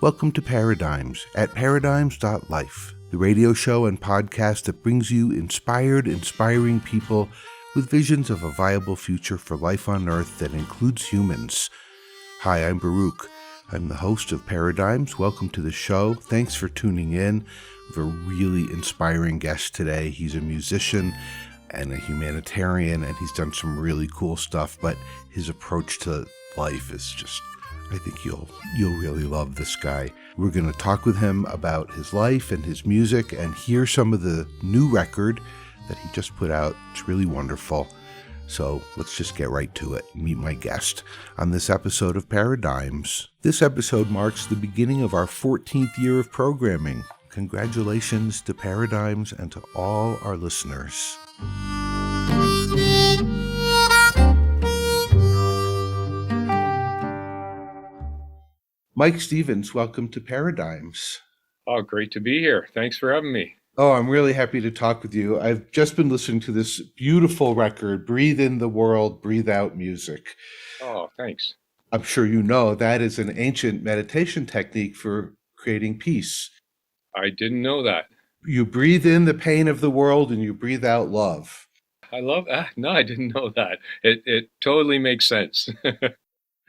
Welcome to Paradigms at paradigms.life, the radio show and podcast that brings you inspiring people with visions of a viable future for life on Earth that includes humans. Hi, I'm Baruch. I'm the host of Paradigms. Welcome to the show. Thanks for tuning in. We have a really inspiring guest today. He's a musician and a humanitarian, and he's done some really cool stuff, but his approach to life is just, I think you'll really love this guy. We're going to talk with him about his life and his music and hear some of the new record that he just put out. It's really wonderful. So let's just get right to it. Meet my guest on this episode of Paradigms. This episode marks the beginning of our 14th year of programming. Congratulations to Paradigms and to all our listeners. Mike Stevens, welcome to Paradigms. Oh, great to be here. Thanks for having me. Oh, I'm really happy to talk with you. I've just been listening to this beautiful record, Breathe in the World, Breathe Out Music. Oh, thanks. I'm sure you know that is an ancient meditation technique for creating peace. I didn't know that. You breathe in the pain of the world and you breathe out love. I love that. No, I didn't know that. It totally makes sense.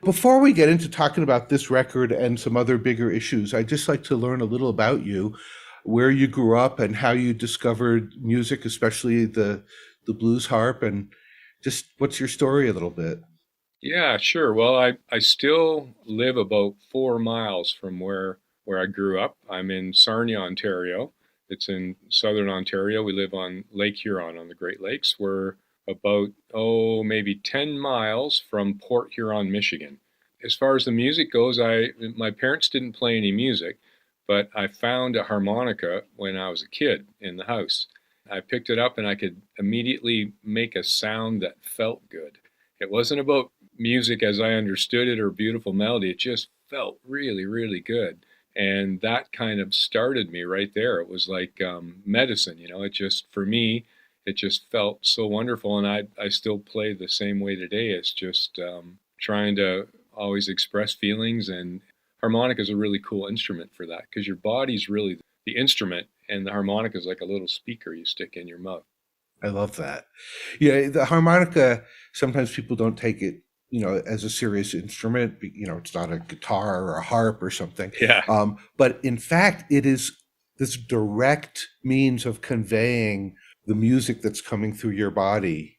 Before we get into talking about this record and some other bigger issues, I'd just like to learn a little about you, where you grew up and how you discovered music, especially the blues harp, and just what's your story a little bit? Yeah, sure. Well, I still live about 4 miles from where I grew up. I'm in Sarnia, Ontario. It's in southern Ontario. We live on Lake Huron on the Great Lakes. We're about, maybe 10 miles from Port Huron, Michigan. As far as the music goes, my parents didn't play any music, but I found a harmonica when I was a kid in the house. I picked it up and I could immediately make a sound that felt good. It wasn't about music as I understood it or beautiful melody. It just felt really, really good. And that kind of started me right there. It was like medicine, it just, for me, it just felt so wonderful. And I still play the same way today. It's just trying to always express feelings. And harmonica is a really cool instrument for that because your body's really the instrument and the harmonica is like a little speaker you stick in your mouth. I love that. Yeah, the harmonica, sometimes people don't take it, as a serious instrument. It's not a guitar or a harp or something. Yeah. But in fact, it is this direct means of conveying the music that's coming through your body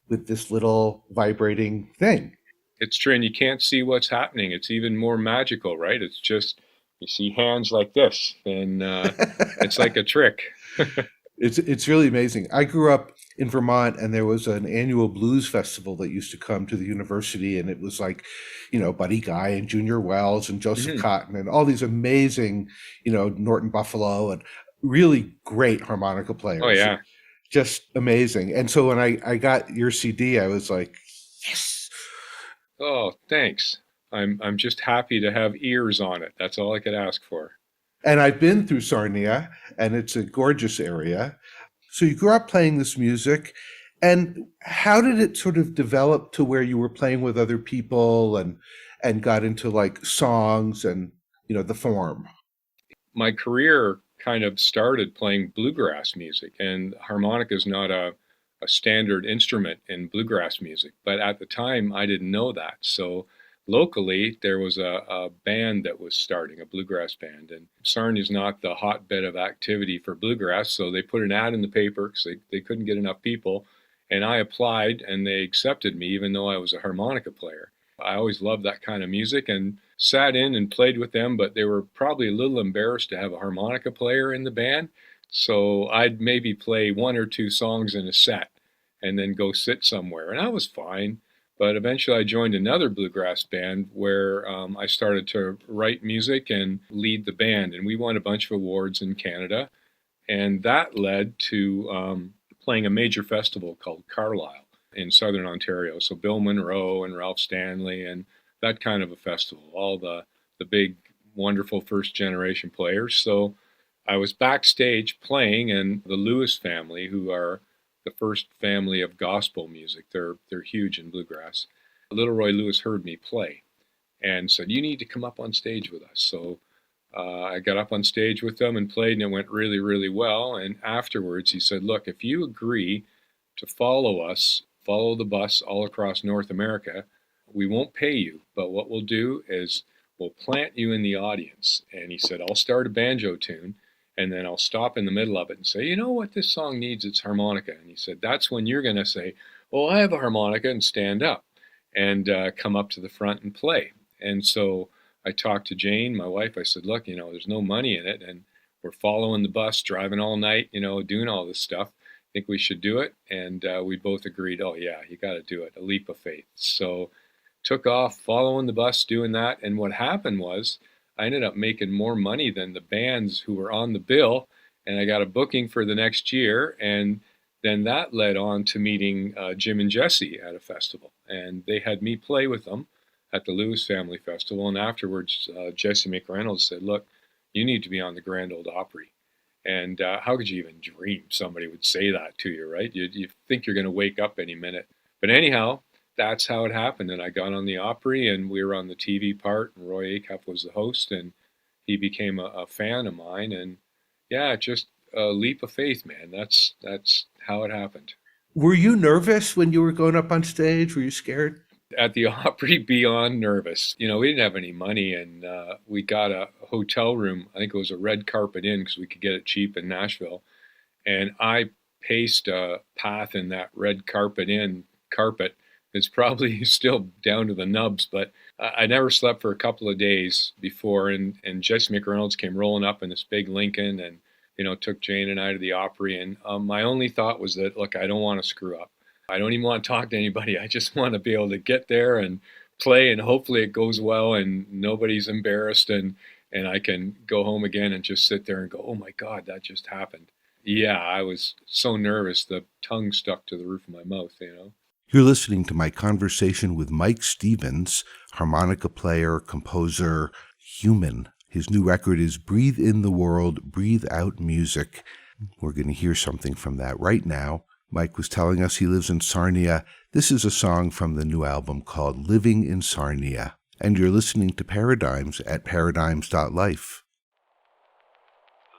with this little vibrating thing. It's true, and you can't see what's happening. It's even more magical, right? It's just, you see hands like this, and it's like a trick. It's really amazing. I grew up in Vermont, and there was an annual blues festival that used to come to the university, and it was like, Buddy Guy and Junior Wells and Joseph Cotton and all these amazing, Norton Buffalo and really great harmonica players. Oh, yeah. Just amazing. And so when I got your CD, I was like, yes. Oh, thanks. I'm just happy to have ears on it. That's all I could ask for. And I've been through Sarnia, and it's a gorgeous area. So you grew up playing this music, and how did it sort of develop to where you were playing with other people and got into like songs and, the form? My career kind of started playing bluegrass music, and harmonica is not a standard instrument in bluegrass music. But at the time, I didn't know that. So locally, there was a band that was starting, a bluegrass band. And Sarnia is not the hotbed of activity for bluegrass, so they put an ad in the paper because they couldn't get enough people. And I applied, and they accepted me, even though I was a harmonica player. I always loved that kind of music and sat in and played with them, but they were probably a little embarrassed to have a harmonica player in the band. So I'd maybe play 1 or 2 songs in a set and then go sit somewhere. And I was fine. But eventually I joined another bluegrass band where I started to write music and lead the band. And we won a bunch of awards in Canada. And that led to playing a major festival called Carlisle in southern Ontario. So Bill Monroe and Ralph Stanley and that kind of a festival, all the big, wonderful first generation players. So I was backstage playing, and the Lewis family, who are the first family of gospel music, they're huge in bluegrass. Little Roy Lewis heard me play and said, "You need to come up on stage with us." So I got up on stage with them and played, and it went really, really well. And afterwards, he said, "Look, if you agree to follow us, follow the bus all across North America, we won't pay you, but what we'll do is we'll plant you in the audience." And he said, "I'll start a banjo tune, and then I'll stop in the middle of it and say, you know what this song needs? It's harmonica." And he said, "That's when you're going to say, oh, I have a harmonica," and stand up and come up to the front and play." And so I talked to Jane, my wife. I said, "Look, there's no money in it, and we're following the bus, driving all night, doing all this stuff. I think we should do it." And we both agreed, "Oh yeah, you got to do it." A leap of faith. So took off following the bus, doing that. And what happened was I ended up making more money than the bands who were on the bill. And I got a booking for the next year. And then that led on to meeting Jim and Jesse at a festival. And they had me play with them at the Lewis Family Festival. And afterwards, Jesse McReynolds said, "Look, you need to be on the Grand Ole Opry." And how could you even dream somebody would say that to you, right? You think you're going to wake up any minute. But anyhow, that's how it happened. And I got on the Opry, and we were on the TV part, and Roy Acuff was the host, and he became a fan of mine. And yeah, just a leap of faith, man. That's how it happened. Were you nervous when you were going up on stage? Were you scared? At the Opry, beyond nervous. We didn't have any money, and we got a hotel room. I think it was a Red Carpet Inn because we could get it cheap in Nashville. And I paced a path in that Red Carpet Inn carpet. It's probably still down to the nubs, but I never slept for a couple of days before. And Jesse McReynolds came rolling up in this big Lincoln and, took Jane and I to the Opry. And my only thought was that, look, I don't want to screw up. I don't even want to talk to anybody. I just want to be able to get there and play, and hopefully it goes well and nobody's embarrassed, and I can go home again and just sit there and go, oh my God, that just happened. Yeah, I was so nervous, the tongue stuck to the roof of my mouth, You're listening to my conversation with Mike Stevens, harmonica player, composer, human. His new record is Breathe in the World, Breathe Out Music. We're going to hear something from that right now. Mike was telling us he lives in Sarnia. This is a song from the new album called Living in Sarnia. And you're listening to Paradigms at paradigms.life.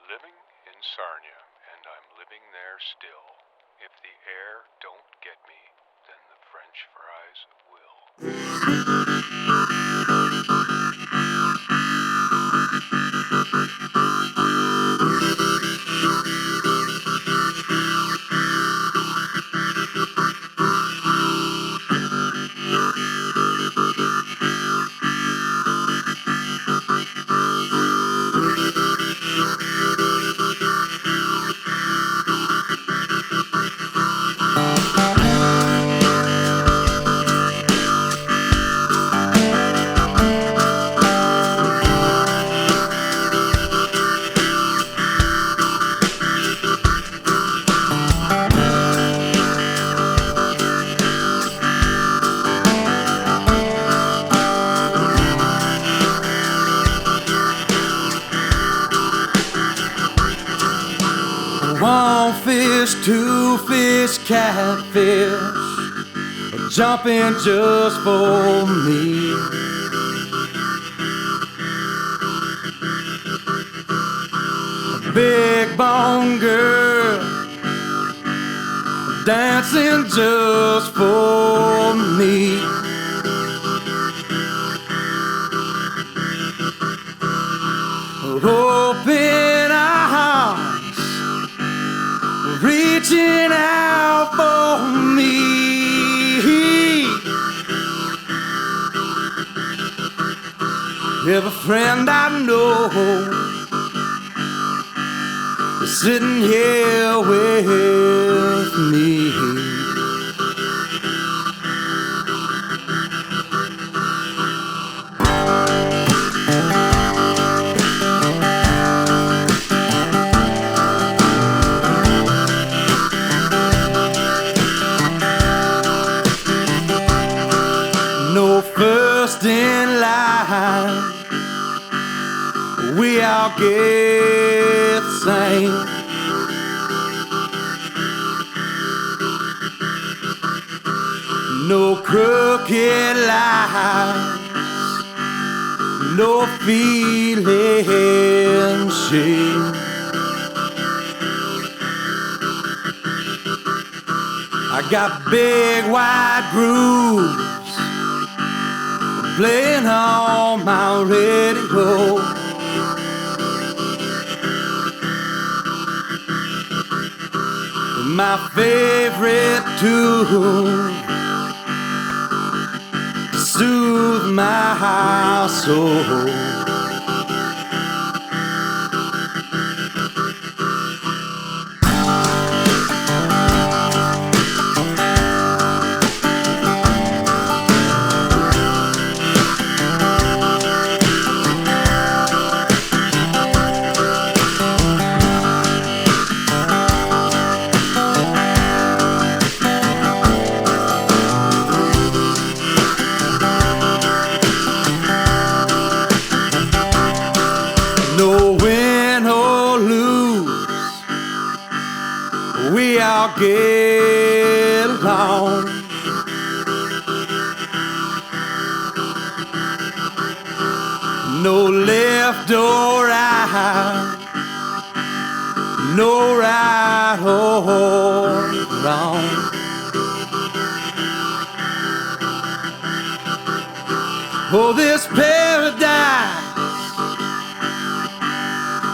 Living in Sarnia, and I'm living there still. If the air don't get me, then the French fries will. One fish, two fish, catfish, jumping just for me. Big bone girl, dancing just for me. Open arms, reaching out for me. Every friend I know is sitting here with me. No first in line, we all get the same. No crooked lines, no feeling shame. I got big white grooves playing on my radio. My favorite tune to soothe my soul. No win or lose, we all get along. No left or right, no right or wrong. Oh, this paradise,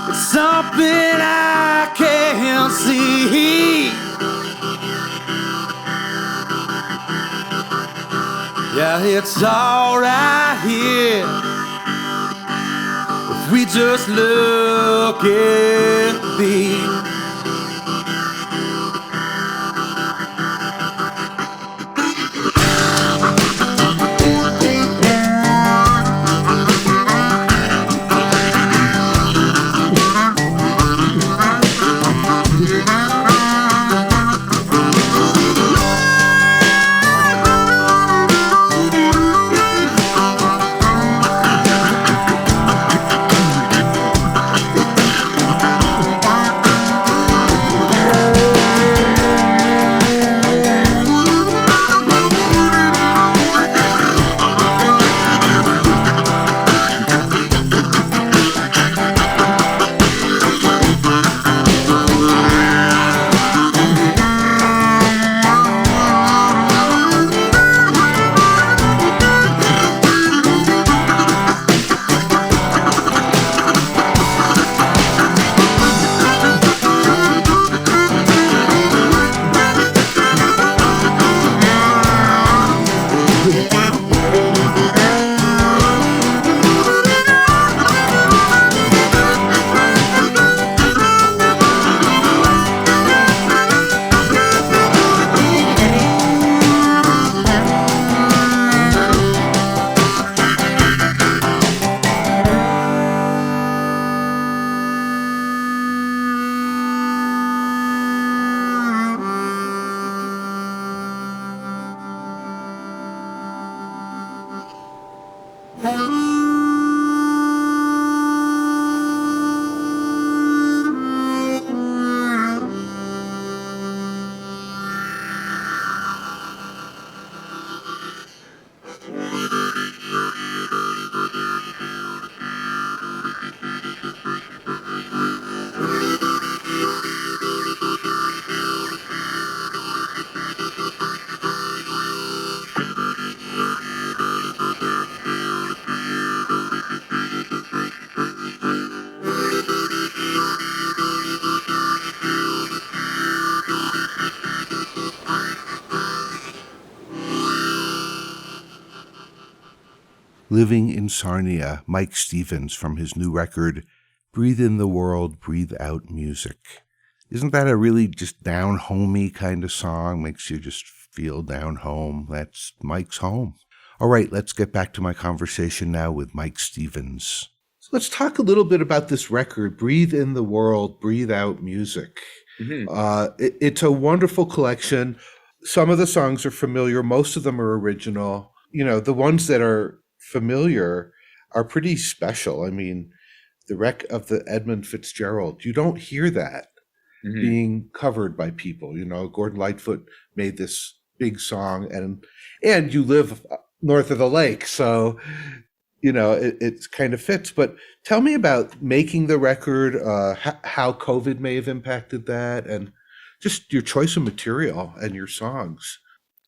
it's something I can't see. Yeah, it's all right here if we just look and be. Living in Sarnia, Mike Stevens from his new record, Breathe in the World, Breathe Out Music. Isn't that a really just down-homey kind of song? Makes you just feel down home. That's Mike's home. All right, let's get back to my conversation now with Mike Stevens. So let's talk a little bit about this record, Breathe in the World, Breathe Out Music. Mm-hmm. It's a wonderful collection. Some of the songs are familiar. Most of them are original. You know, the ones that are familiar are pretty special. I mean, the wreck of the Edmund Fitzgerald, you don't hear that being covered by people. You know, Gordon Lightfoot made this big song, and you live north of the lake, so it kind of fits. But tell me about making the record, how COVID may have impacted that, and just your choice of material and your songs.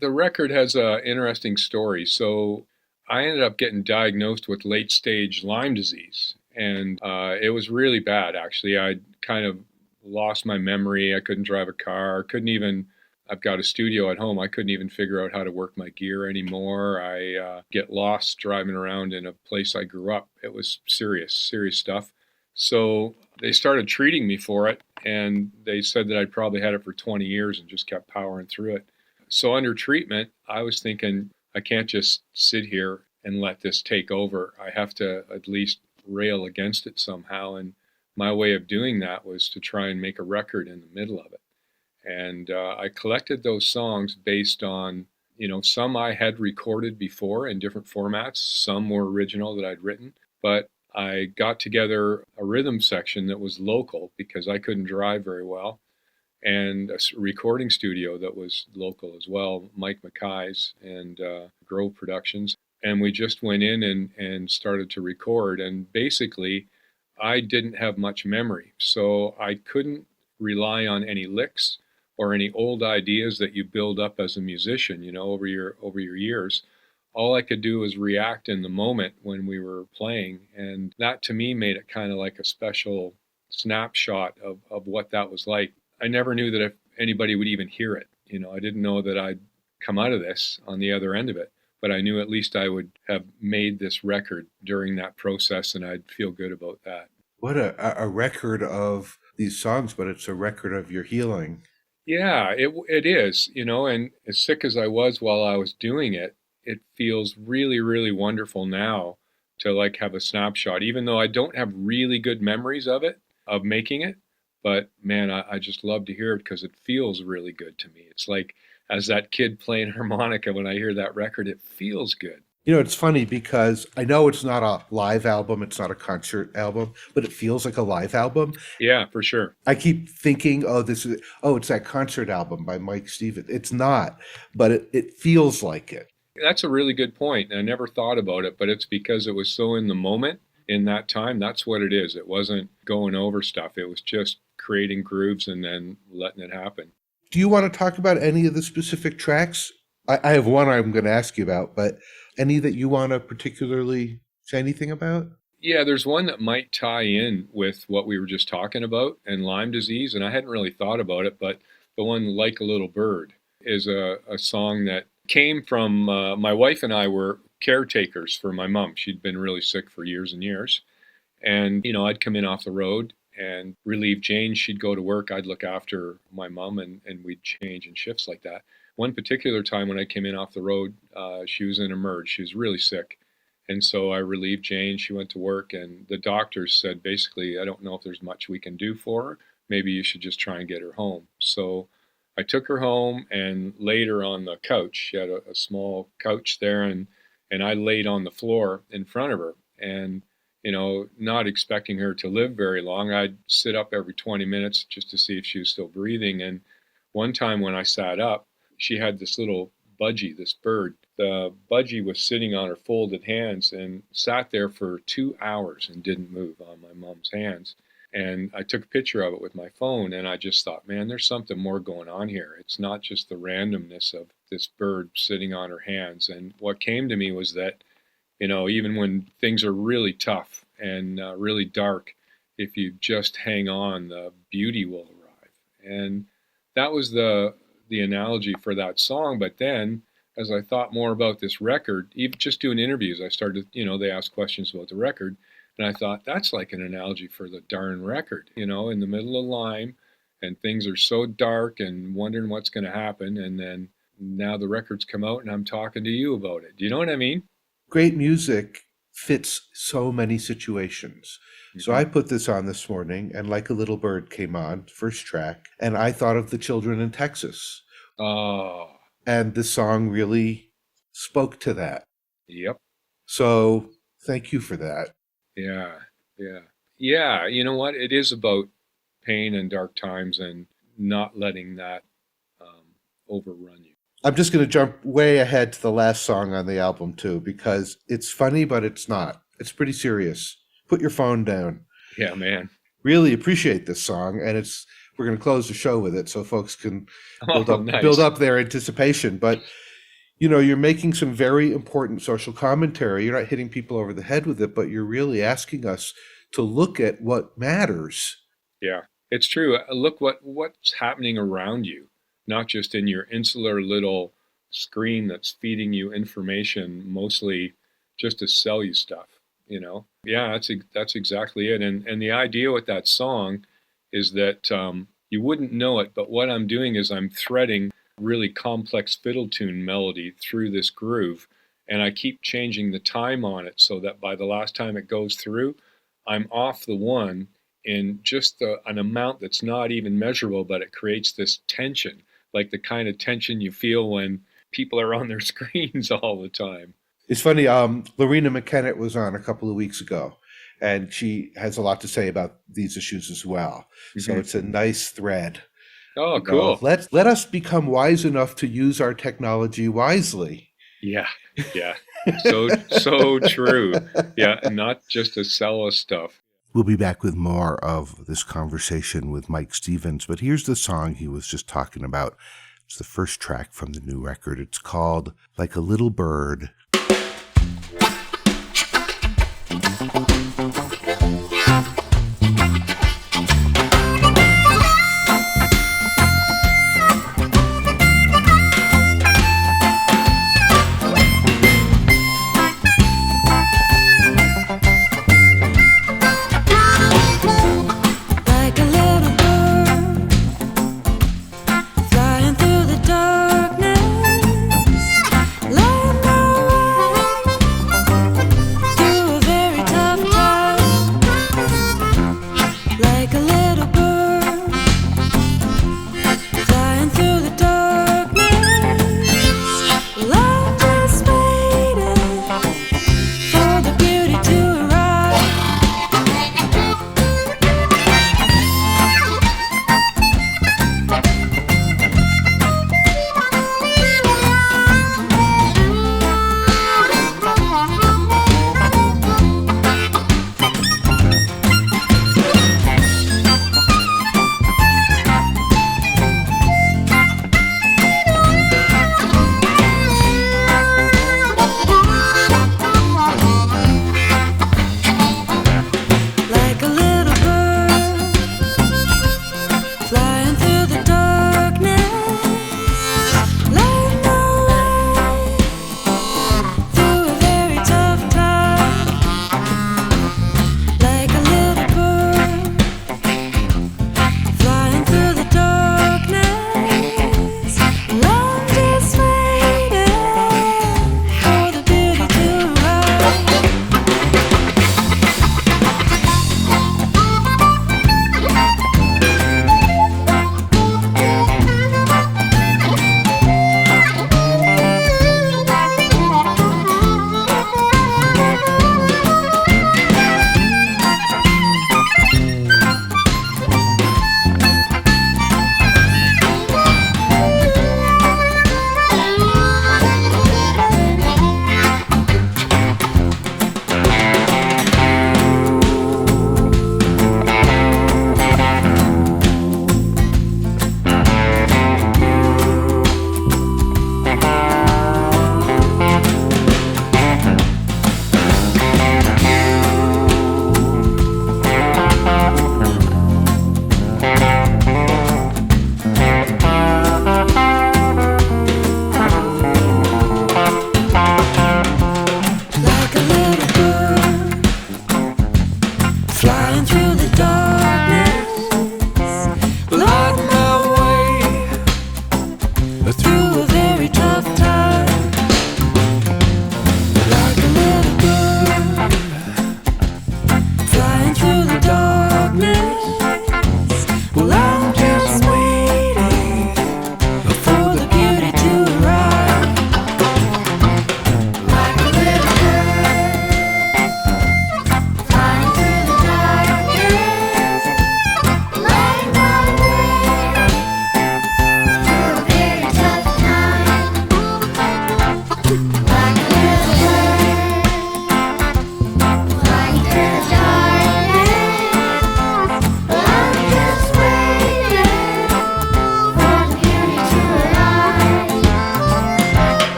The record has an interesting story. So I ended up getting diagnosed with late stage Lyme disease, and it was really bad, actually. I kind of lost my memory. I couldn't drive a car, couldn't even. I've got a studio at home. I couldn't even figure out how to work my gear anymore. I get lost driving around in a place I grew up. It was serious, serious stuff. So they started treating me for it, and they said that I'd probably had it for 20 years and just kept powering through it. So under treatment, I was thinking, I can't just sit here and let this take over. I have to at least rail against it somehow. And my way of doing that was to try and make a record in the middle of it. And I collected those songs based on, some I had recorded before in different formats. Some were original that I'd written, but I got together a rhythm section that was local because I couldn't drive very well, and a recording studio that was local as well, Mike Mackay's and Grove Productions. And we just went in and started to record. And basically, I didn't have much memory, so I couldn't rely on any licks or any old ideas that you build up as a musician, over your years. All I could do was react in the moment when we were playing, and that to me made it kind of like a special snapshot of what that was like. I never knew that if anybody would even hear it. I didn't know that I'd come out of this on the other end of it, but I knew at least I would have made this record during that process, and I'd feel good about that. What a record of these songs, but it's a record of your healing. Yeah, it is, and as sick as I was while I was doing it, it feels really, really wonderful now to like have a snapshot, even though I don't have really good memories of it, of making it. But man, I just love to hear it because it feels really good to me. It's like as that kid playing harmonica, when I hear that record, it feels good. It's funny because I know it's not a live album, it's not a concert album, but it feels like a live album. Yeah, for sure. I keep thinking, it's that concert album by Mike Stevens. It's not, but it feels like it. That's a really good point. I never thought about it, but it's because it was so in the moment in that time. That's what it is. It wasn't going over stuff. It was just creating grooves and then letting it happen. Do you want to talk about any of the specific tracks? I have one I'm going to ask you about, but any that you want to particularly say anything about? Yeah, there's one that might tie in with what we were just talking about and Lyme disease, and I hadn't really thought about it, but the one Like a Little Bird is a song that came from my wife and I were caretakers for my mom. She'd been really sick for years and years. And, I'd come in off the road and relieve Jane. She'd go to work. I'd look after my mom, and we'd change in shifts like that. One particular time when I came in off the road, she was in emerge. She was really sick. And so I relieved Jane. She went to work, and the doctors said, basically, I don't know if there's much we can do for her. Maybe you should just try and get her home. So I took her home and laid her on the couch. She had a small couch there, and I laid on the floor in front of her. And not expecting her to live very long, I'd sit up every 20 minutes just to see if she was still breathing. And one time when I sat up, she had this little budgie, this bird. The budgie was sitting on her folded hands and sat there for 2 hours and didn't move on my mom's hands. And I took a picture of it with my phone, and I just thought, man, there's something more going on here. It's not just the randomness of this bird sitting on her hands. And what came to me was that, even when things are really tough and really dark, if you just hang on, the beauty will arrive. And that was the analogy for that song. But then, as I thought more about this record, even just doing interviews, I started, they asked questions about the record. And I thought, that's like an analogy for the darn record, in the middle of Lyme, and things are so dark and wondering what's going to happen. And then now the record's come out and I'm talking to you about it. Do you know what I mean? Great music fits so many situations. Mm-hmm. So I put this on this morning, and Like a Little Bird came on, first track, and I thought of the children in Texas. Oh. And the song really spoke to that. Yep. So thank you for that. Yeah. Yeah, you know what? It is about pain and dark times and not letting that overrun you. I'm just going to jump way ahead to the last song on the album, too, because it's funny, but it's not. It's pretty serious. Put your phone down. Yeah, man. Really appreciate this song, and we're going to close the show with it so folks can Nice. build up their anticipation. But, you know, you're making some very important social commentary. You're not hitting people over the head with it, but you're really asking us to look at what matters. Yeah, it's true. Look what's happening around you, not just in your insular little screen that's feeding you information, mostly just to sell you stuff, you know? Yeah, that's exactly it. And the idea with that song is that you wouldn't know it, but what I'm doing is I'm threading really complex fiddle tune melody through this groove, and I keep changing the time on it so that by the last time it goes through, I'm off the one in just an amount that's not even measurable, but it creates this tension, like the kind of tension you feel when people are on their screens all the time. It's funny, Lorena McKennitt was on a couple of weeks ago, and she has a lot to say about these issues as well. So it's a nice thread. Oh, cool. Let us become wise enough to use our technology wisely. Yeah. So true. Yeah, and not just to sell us stuff. We'll be back with more of this conversation with Mike Stevens, but here's the song he was just talking about. It's the first track from the new record. It's called Like a Little Bird.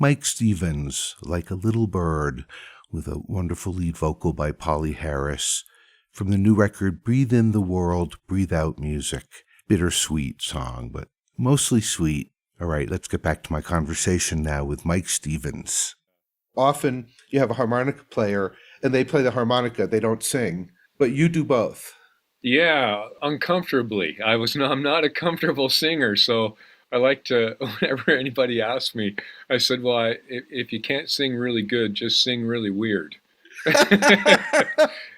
Mike Stevens, Like a Little Bird, with a wonderful lead vocal by Polly Harris, from the new record Breathe in the World, Breathe Out Music. Bittersweet song, but mostly sweet. All right, let's get back to my conversation now with Mike Stevens. Often you have a harmonica player and they play the harmonica, they don't sing, but you do both. Yeah, uncomfortably. I'm not a comfortable singer, so I like to, whenever anybody asks me, I said, well, if you can't sing really good, just sing really weird.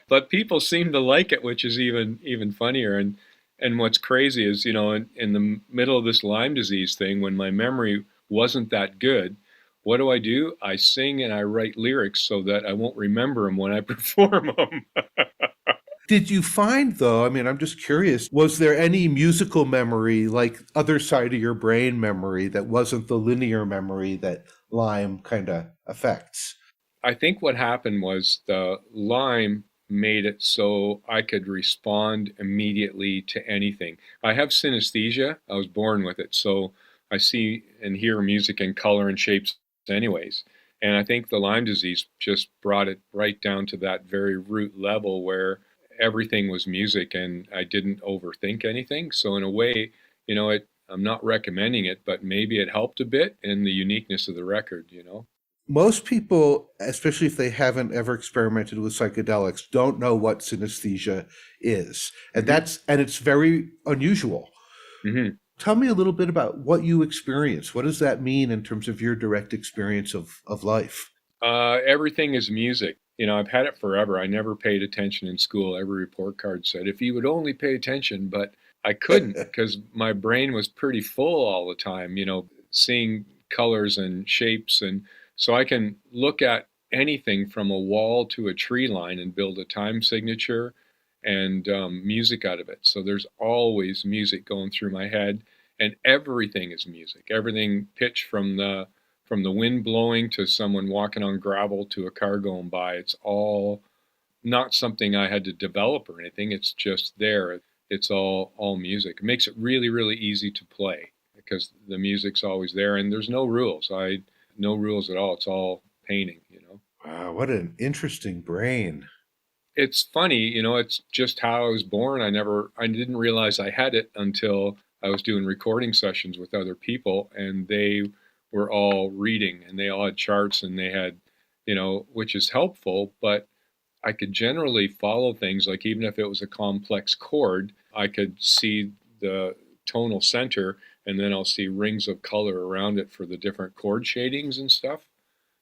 But people seem to like it, which is even funnier. And what's crazy is, in the middle of this Lyme disease thing, when my memory wasn't that good, what do? I sing and I write lyrics so that I won't remember them when I perform them. Did you find, though, I mean, I'm just curious, was there any musical memory, like other side of your brain memory, that wasn't the linear memory that Lyme kind of affects? I think what happened was the Lyme made it so I could respond immediately to anything. I have synesthesia. I was born with it, so I see and hear music in color and shapes anyways. And I think the Lyme disease just brought it right down to that very root level where everything was music and I didn't overthink anything. So in a way, I'm not recommending it, but maybe it helped a bit in the uniqueness of the record. Most people, especially if they haven't ever experimented with psychedelics, don't know what synesthesia is. And and it's very unusual. Mm-hmm. Tell me a little bit about what you experience. What does that mean in terms of your direct experience of life? Everything is music. I've had it forever. I never paid attention in school. Every report card said, if you would only pay attention, but I couldn't because my brain was pretty full all the time, seeing colors and shapes. And so I can look at anything from a wall to a tree line and build a time signature and music out of it. So there's always music going through my head, and everything is music. Everything pitched from the wind blowing to someone walking on gravel to a car going by. It's all not something I had to develop or anything. It's just there. It's all music. It makes it really, really easy to play because the music's always there and there's no rules. No rules at all. It's all painting. Wow, what an interesting brain. It's funny, it's just how I was born. I didn't realize I had it until I was doing recording sessions with other people and they were all reading and they all had charts and they had, which is helpful, but I could generally follow things. Like even if it was a complex chord, I could see the tonal center and then I'll see rings of color around it for the different chord shadings and stuff.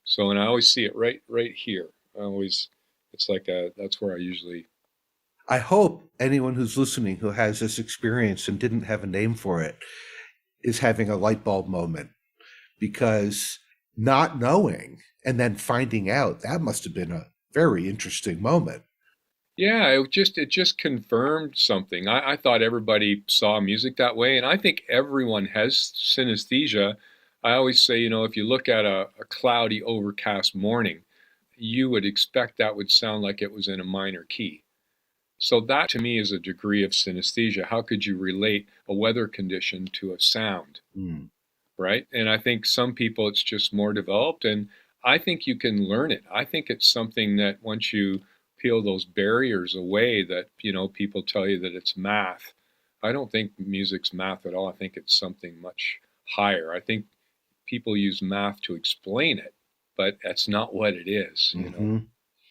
So, and I always see it right here. That's where I usually. I hope anyone who's listening who has this experience and didn't have a name for it is having a light bulb moment, because not knowing and then finding out, that must have been a very interesting moment. Yeah, it just confirmed something. I thought everybody saw music that way, and I think everyone has synesthesia. I always say, if you look at a cloudy, overcast morning, you would expect that would sound like it was in a minor key. So that to me is a degree of synesthesia. How could you relate a weather condition to a sound? Right? And I think some people it's just more developed, and I think you can learn it. I think it's something that once you peel those barriers away that, people tell you that it's math. I don't think music's math at all. I think it's something much higher. I think people use math to explain it, but that's not what it is,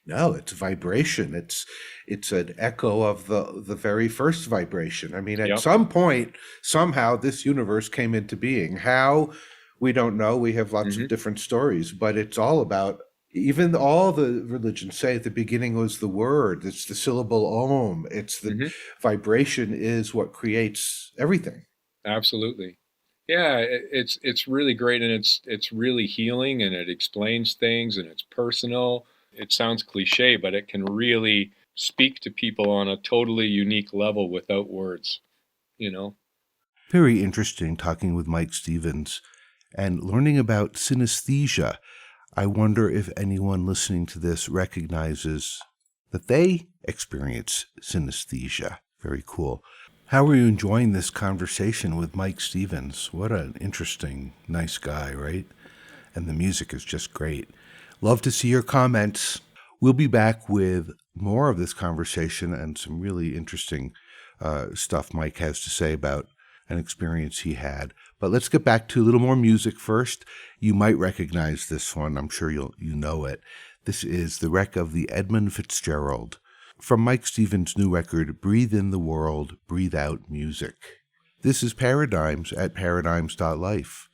No, it's vibration. It's an echo of the very first vibration. I mean, at some point, somehow this universe came into being. How, we don't know. We have lots of different stories, but it's all about, even all the religions say at the beginning was the word. It's the syllable Om. It's the vibration is what creates everything. Absolutely. Yeah, it's really great, and it's really healing, and it explains things, and it's personal. It sounds cliche, but it can really speak to people on a totally unique level without words, Very interesting talking with Mike Stevens and learning about synesthesia. I wonder if anyone listening to this recognizes that they experience synesthesia. Very cool. How are you enjoying this conversation with Mike Stevens? What an interesting, nice guy, right? and the music is just great. Love to see your comments. We'll be back with more of this conversation and some really interesting stuff Mike has to say about an experience he had. But let's get back to a little more music first. You might recognize this one. I'm sure you know it. This is the wreck of the Edmund Fitzgerald from Mike Stevens' new record, Breathe in the World, Breathe Out Music. This is Paradigms at paradigms.life.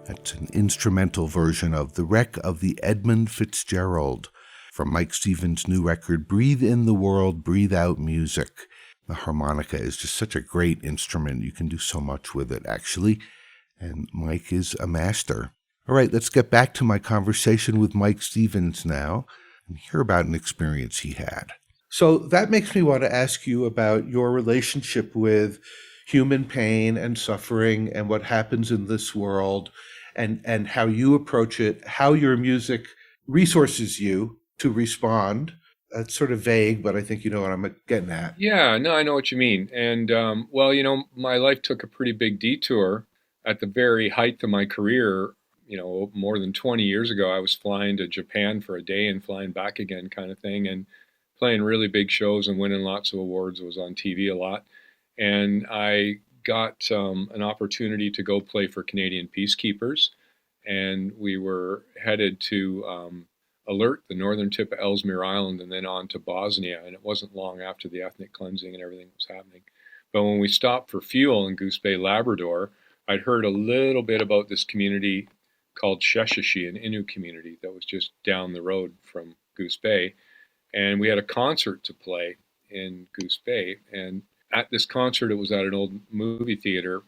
That's an instrumental version of The Wreck of the Edmund Fitzgerald from Mike Stevens' new record, Breathe in the World, Breathe Out Music. The harmonica is just such a great instrument. You can do so much with it, actually. And Mike is a master. All right, let's get back to my conversation with Mike Stevens now and hear about an experience he had. So that makes me want to ask you about your relationship with human pain and suffering and what happens in this world and how you approach it, how your music resources you to respond. That's sort of vague, but I think you know what I'm getting at. Yeah, no, I know what you mean. And well, my life took a pretty big detour at the very height of my career. More than 20 years ago, I was flying to Japan for a day and flying back again kind of thing, and playing really big shows and winning lots of awards. I was on TV a lot. And I got an opportunity to go play for Canadian Peacekeepers. And we were headed to alert the northern tip of Ellesmere Island and then on to Bosnia. And it wasn't long after the ethnic cleansing and everything was happening. But when we stopped for fuel in Goose Bay, Labrador, I'd heard a little bit about this community called Sheshashi, an Innu community that was just down the road from Goose Bay. And we had a concert to play in Goose Bay. And at this concert, it was at an old movie theater.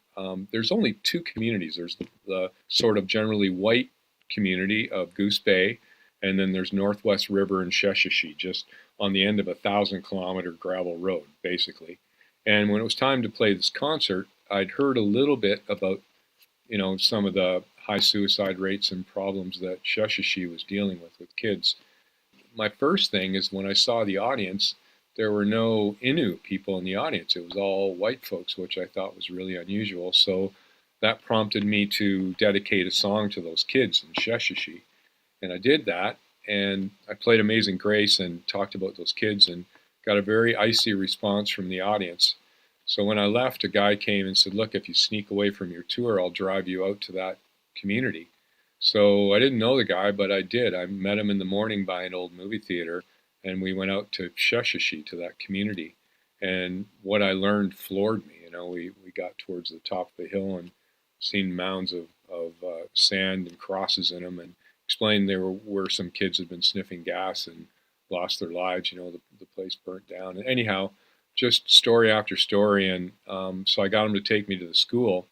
There's only two communities. There's the sort of generally white community of Goose Bay, and then there's Northwest River and Sheshashi, just on the end of a 1,000-kilometer gravel road, basically. And when it was time to play this concert, I'd heard a little bit about, some of the high suicide rates and problems that Sheshashi was dealing with kids. My first thing is when I saw the audience, there were no Innu people in the audience. It was all white folks, which I thought was really unusual. So that prompted me to dedicate a song to those kids in Sheshashi. And I did that, and I played Amazing Grace and talked about those kids and got a very icy response from the audience. So when I left, a guy came and said, look, if you sneak away from your tour, I'll drive you out to that community. So I didn't know the guy, but I did. I met him in the morning by an old movie theater, and we went out to Sheshashi, to that community. And what I learned floored me. We got towards the top of the hill and seen mounds of sand and crosses in them, and explained there were some kids had been sniffing gas and lost their lives. The place burnt down. And anyhow, just story after story. And so I got him to take me to the school.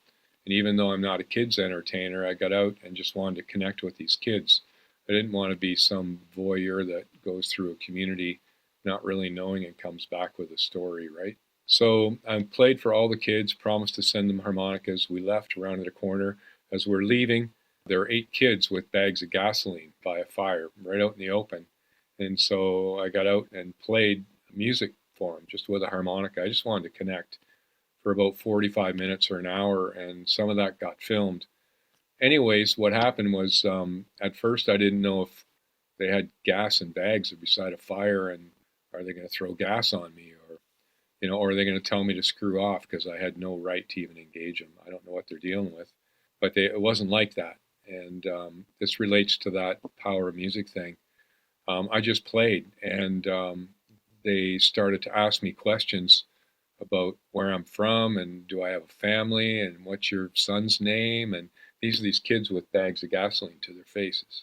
And even though I'm not a kids entertainer, I got out and just wanted to connect with these kids. I didn't want to be some voyeur that goes through a community not really knowing and comes back with a story, right? So I played for all the kids, promised to send them harmonicas. We left around at a corner. As we're leaving, there were 8 kids with bags of gasoline by a fire right out in the open. And so I got out and played music for them just with a harmonica. I just wanted to connect for about 45 minutes or an hour, and some of that got filmed. Anyways, what happened was at first I didn't know if they had gas in bags beside a fire, and are they going to throw gas on me, or are they going to tell me to screw off because I had no right to even engage them. I don't know what they're dealing with, but it wasn't like that. And this relates to that power of music thing. I just played, and they started to ask me questions about where I'm from and do I have a family and what's your son's name, and these are these kids with bags of gasoline to their faces.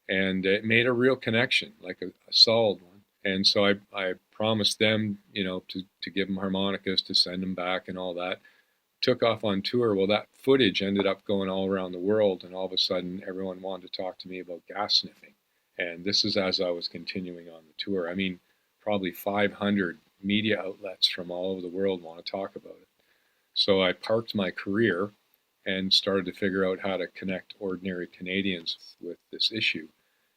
And it made a real connection, like a solid one. And so I promised them, to give them harmonicas, to send them back and all that. Took off on tour. Well, that footage ended up going all around the world, and all of a sudden everyone wanted to talk to me about gas sniffing. And this is as I was continuing on the tour. I mean, probably 500 media outlets from all over the world want to talk about it. So I parked my career and started to figure out how to connect ordinary Canadians with this issue.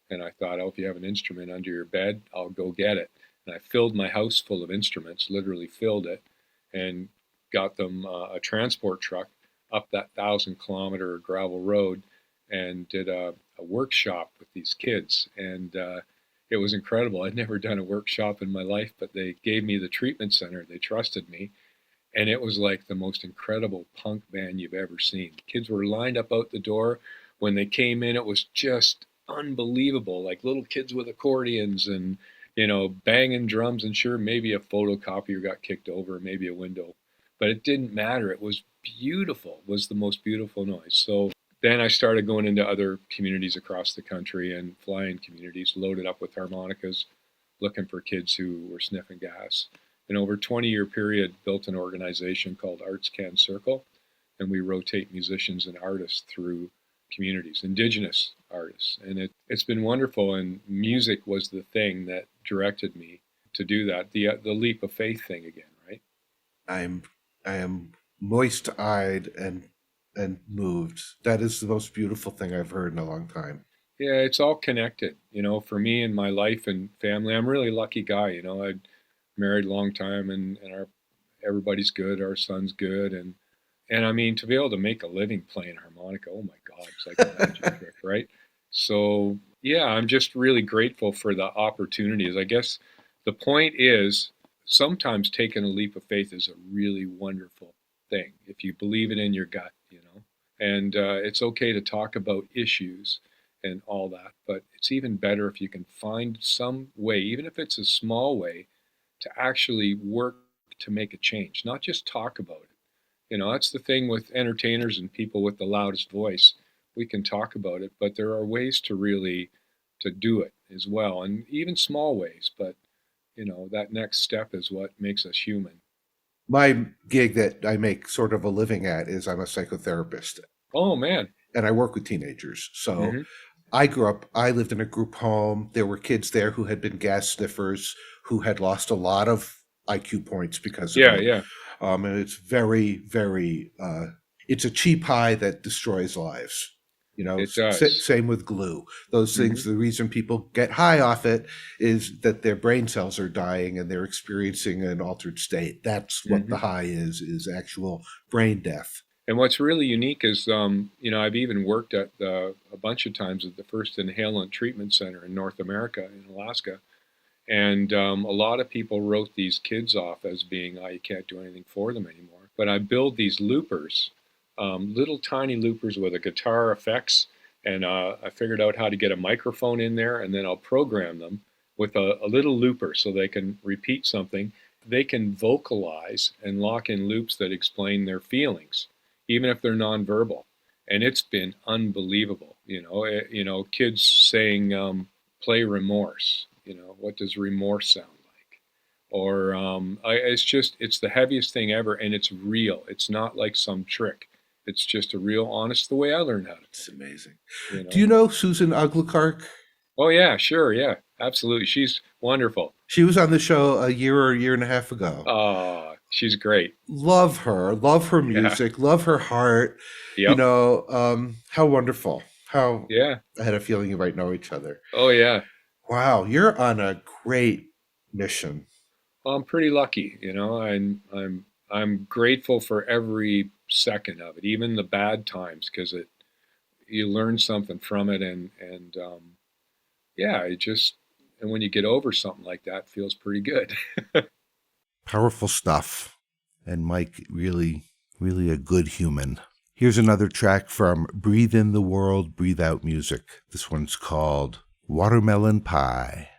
And I thought, if you have an instrument under your bed, I'll go get it. And I filled my house full of instruments, literally filled it, and got them a transport truck up that 1,000-kilometer gravel road and did a workshop with these kids. And it was incredible. I'd never done a workshop in my life, but they gave me the treatment center. They trusted me. And it was like the most incredible punk band you've ever seen. Kids were lined up out the door. When they came in, it was just unbelievable, like little kids with accordions and, banging drums, and sure, maybe a photocopier got kicked over, maybe a window, but it didn't matter. It was beautiful. It was the most beautiful noise. So then I started going into other communities across the country and flying communities loaded up with harmonicas, looking for kids who were sniffing gas. And over a 20-year period, built an organization called Arts Can Circle, and we rotate musicians and artists through communities, indigenous artists. And it's been wonderful, and music was the thing that directed me to do that, the leap of faith thing again, right? I am moist-eyed and moved. That is the most beautiful thing I've heard in a long time. Yeah, it's all connected, for me and my life and family. I'm a really lucky guy, I married a long time, and everybody's good, our son's good, and I mean, to be able to make a living playing harmonica, oh my God, it's like a magic trick, right? So yeah, I'm just really grateful for the opportunities. I guess the point is, sometimes taking a leap of faith is a really wonderful thing if you believe it in your gut, and it's okay to talk about issues and all that, but it's even better if you can find some way, even if it's a small way, to actually work to make a change, not just talk about it. That's the thing with entertainers and people with the loudest voice. We can talk about it, but there are ways to really to do it as well, and even small ways, but that next step is what makes us human. My gig that I make sort of a living at is I'm a psychotherapist. Oh, man. And I work with teenagers. So Mm-hmm. I lived in a group home. There were kids there who had been gas sniffers, who had lost a lot of IQ points because of it. Yeah. And it's very, very, it's a cheap high that destroys lives. It does. Same with glue. Those things, the reason people get high off it is that their brain cells are dying and they're experiencing an altered state. That's what the high is actual brain death. And what's really unique is, I've even worked at a bunch of times at the first inhalant treatment center in North America, in Alaska. And a lot of people wrote these kids off as being, you can't do anything for them anymore. But I build these loopers, little tiny loopers with a guitar effects. And I figured out how to get a microphone in there, and then I'll program them with a little looper so they can repeat something. They can vocalize and lock in loops that explain their feelings, even if they're nonverbal. And it's been unbelievable. Kids saying, play remorse. What does remorse sound like? Or it's the heaviest thing ever, and it's real. It's not like some trick. It's just a real honest, the way I learned how to. It's amazing. You know? Do you know Susan Uglukark? Oh, yeah, sure. Yeah, absolutely. She's wonderful. She was on the show a year and a half ago. Oh, she's great. Love her music, love her heart. Yep. How wonderful. Yeah. I had a feeling you might know each other. Oh, yeah. Wow, you're on a great mission. Well, I'm pretty lucky, I'm grateful for every second of it, even the bad times, because you learn something from it, and when you get over something like that, it feels pretty good. Powerful stuff. And Mike, really, really a good human. Here's another track from Breathe in the World, Breathe Out Music. This one's called Watermelon Pie.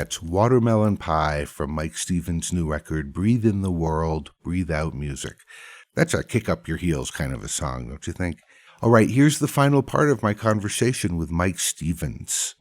That's Watermelon Pie from Mike Stevens' new record, Breathe in the World, Breathe Out Music. That's a kick up your heels kind of a song, don't you think? All right, here's the final part of my conversation with Mike Stevens.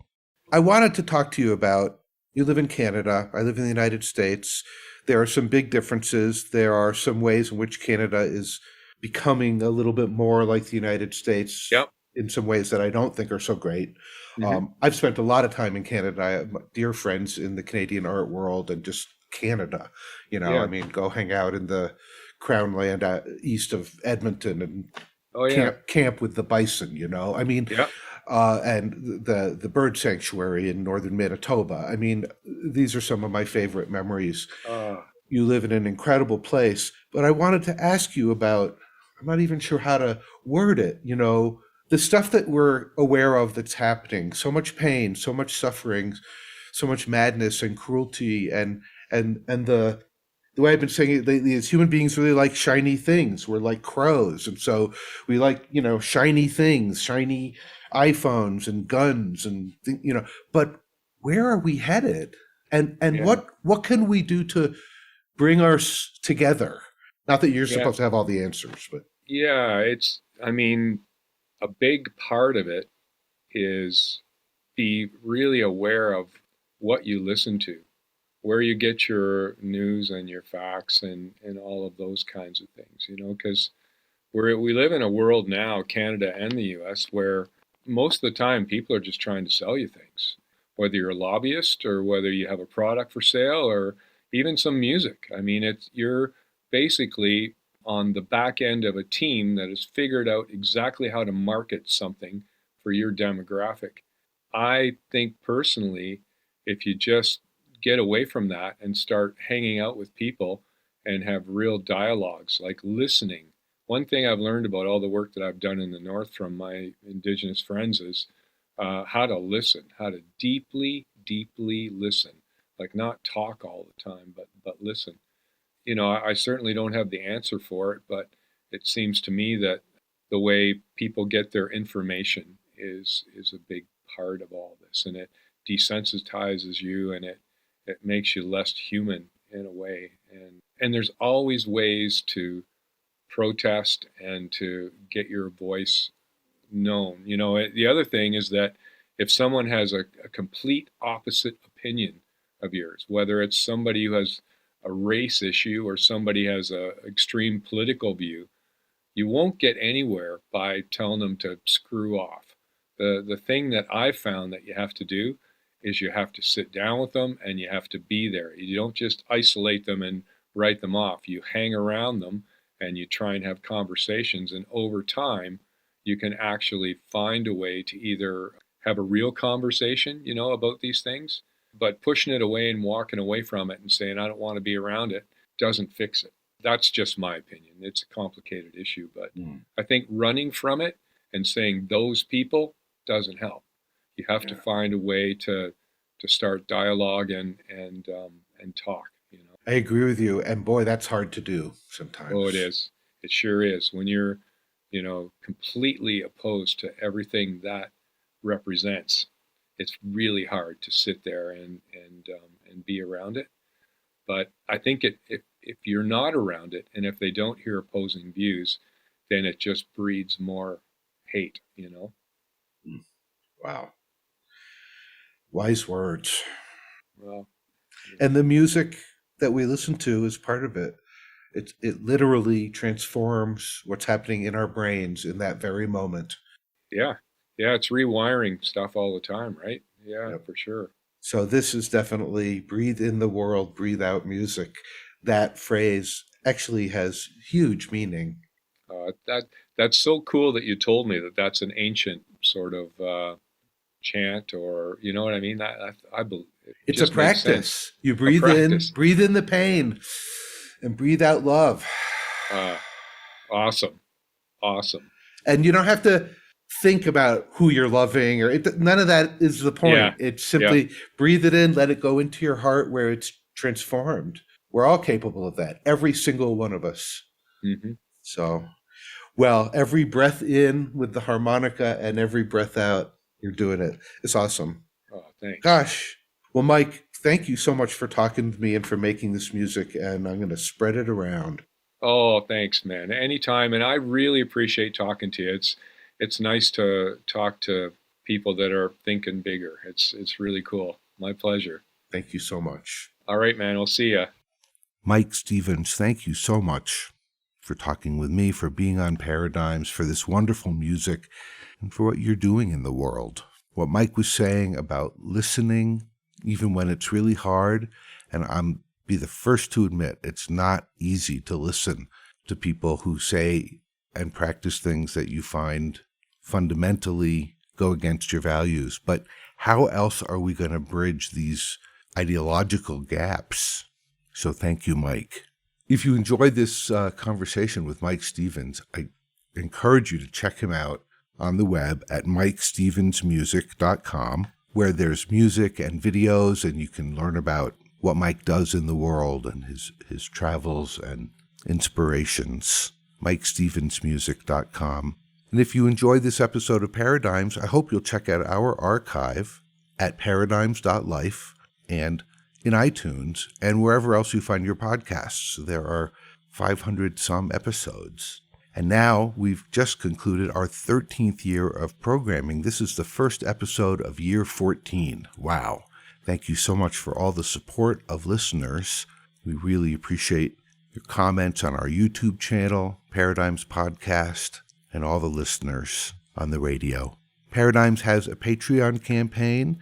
I wanted to talk to you about, you live in Canada, I live in the United States. There are some big differences. There are some ways in which Canada is becoming a little bit more like the United States. Yep. In some ways that I don't think are so great. Mm-hmm. I've spent a lot of time in Canada. I have dear friends in the Canadian art world and just Canada. Yeah. I mean, go hang out in the Crown Land east of Edmonton and camp with the bison, I mean, Yeah. and the bird sanctuary in northern Manitoba. I mean, these are some of my favorite memories. You live in an incredible place, but I wanted to ask you about, I'm not even sure how to word it, the stuff that we're aware of that's happening, so much pain, so much suffering, so much madness and cruelty, and the way I've been saying it lately is human beings really like shiny things. We're like crows, and so we like shiny things, shiny iPhones and guns, and But where are we headed? And what can we do to bring us together? Not that you're supposed to have all the answers, but a big part of it is be really aware of what you listen to, where you get your news and your facts and all of those kinds of things, because we live in a world now, Canada and the US, where most of the time people are just trying to sell you things, whether you're a lobbyist or whether you have a product for sale or even some music. I mean, you're basically on the back end of a team that has figured out exactly how to market something for your demographic. I think personally, if you just get away from that and start hanging out with people and have real dialogues, like listening. One thing I've learned about all the work that I've done in the North from my Indigenous friends is how to listen, how to deeply, deeply listen, like not talk all the time, but listen. I certainly don't have the answer for it, but it seems to me that the way people get their information is a big part of all this, and it desensitizes you, and it makes you less human in a way. And there's always ways to protest and to get your voice known. The other thing is that if someone has a complete opposite opinion of yours, whether it's somebody who has a race issue or somebody has a extreme political view, you won't get anywhere by telling them to screw off. The thing that I've found that you have to do is you have to sit down with them and you have to be there. You don't just isolate them and write them off. You hang around them and you try and have conversations, and over time you can actually find a way to either have a real conversation, about these things. But pushing it away and walking away from it and saying, I don't want to be around it, doesn't fix it. That's just my opinion. It's a complicated issue, but I think running from it and saying those people doesn't help. You have to find a way to start dialogue and talk, I agree with you. And boy, that's hard to do sometimes. Oh, it is. It sure is. When you're, completely opposed to everything that represents, it's really hard to sit there and be around it. But I think if you're not around it, and if they don't hear opposing views, then it just breeds more hate, Wow. Wise words. Well, and the music that we listen to is part of it. It literally transforms what's happening in our brains in that very moment. Yeah, it's rewiring stuff all the time, right? Yeah, yep. For sure. So this is definitely breathe in the world, breathe out music. That phrase actually has huge meaning. That's so cool that you told me that that's an ancient sort of chant, or you know what I mean? I believe it's a practice. You breathe in the pain, and breathe out love. Awesome. And you don't have to think about who you're loving, or none of that is the point. Yeah. It's simply breathe it in, let it go into your heart where it's transformed. We're all capable of that, every single one of us. Mm-hmm. So, well, every breath in with the harmonica and every breath out, you're doing it. It's awesome. Oh, thanks. Gosh. Well, Mike, thank you so much for talking to me and for making this music, and I'm going to spread it around. Oh, thanks, man. Anytime. And I really appreciate talking to you. It's nice to talk to people that are thinking bigger. It's really cool. My pleasure. Thank you so much. All right, man. I'll see ya. Mike Stevens, thank you so much for talking with me, for being on Paradigms, for this wonderful music, and for what you're doing in the world. What Mike was saying about listening, even when it's really hard, and I'm be the first to admit it's not easy to listen to people who say and practice things that you find fundamentally go against your values. But how else are we going to bridge these ideological gaps? So thank you, Mike. If you enjoyed this conversation with Mike Stevens, I encourage you to check him out on the web at mikestevensmusic.com, where there's music and videos, and you can learn about what Mike does in the world and his travels and inspirations. mikestevensmusic.com. And if you enjoyed this episode of Paradigms, I hope you'll check out our archive at paradigms.life and in iTunes and wherever else you find your podcasts. There are 500 some episodes. And now we've just concluded our 13th year of programming. This is the first episode of year 14. Wow. Thank you so much for all the support of listeners. We really appreciate your comments on our YouTube channel, Paradigms Podcast, and all the listeners on the radio. Paradigms has a Patreon campaign,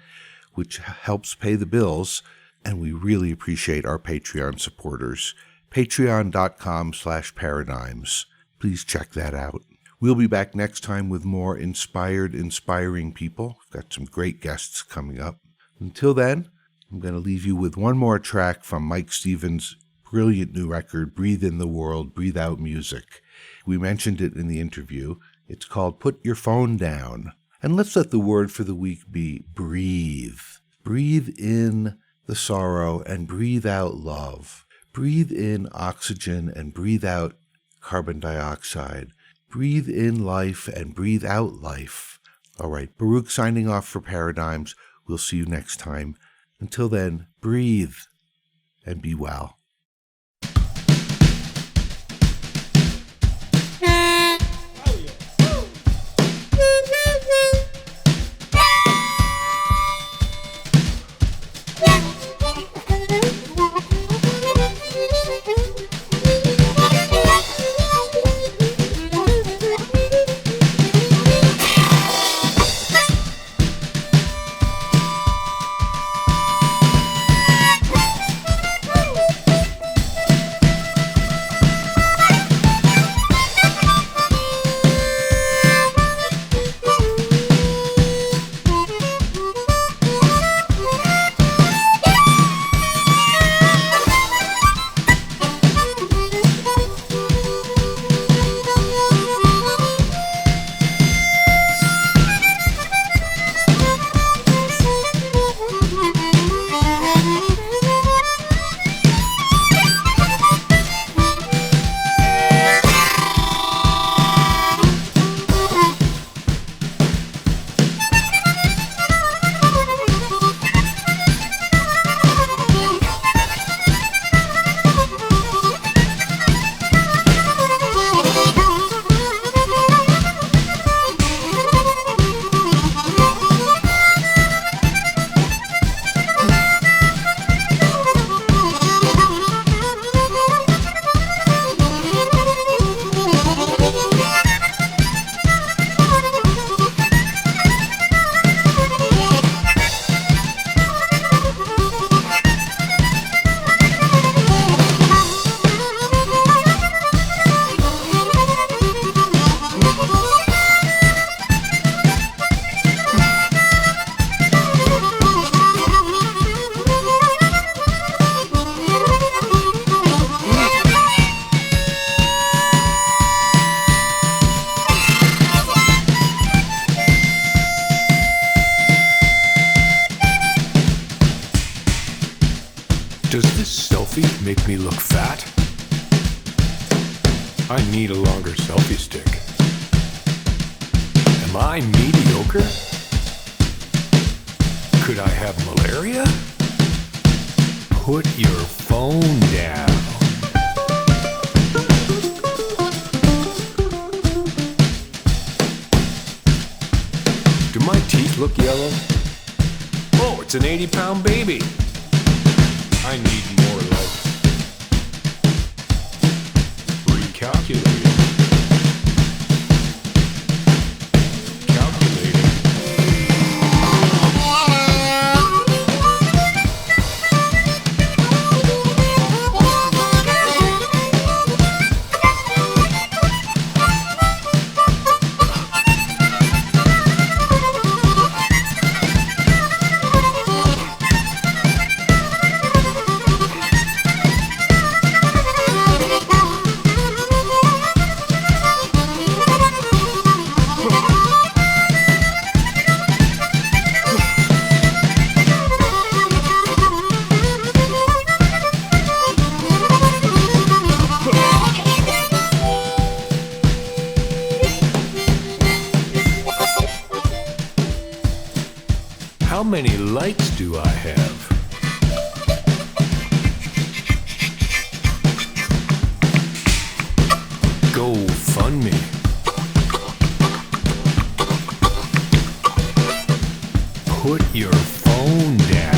which helps pay the bills, and we really appreciate our Patreon supporters. Patreon.com/paradigms. Please check that out. We'll be back next time with more inspiring people. We've got some great guests coming up. Until then, I'm going to leave you with one more track from Mike Stevens' brilliant new record, Breathe in the World, Breathe Out Music. We mentioned it in the interview. It's called Put Your Phone Down. And let's let the word for the week be breathe. Breathe in the sorrow and breathe out love. Breathe in oxygen and breathe out carbon dioxide. Breathe in life and breathe out life. All right, Baruch signing off for Paradigms. We'll see you next time. Until then, breathe and be well. Does this selfie make me look fat? I need a longer selfie stick. Am I mediocre? Could I have malaria? Put your phone down. Do my teeth look yellow? Oh, it's an 80-pound baby. I need more life. Recalculating. Calculating. How many likes do I have? Go fund me. Put your phone down.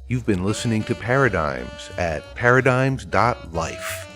You've been listening to Paradigms at paradigms.life.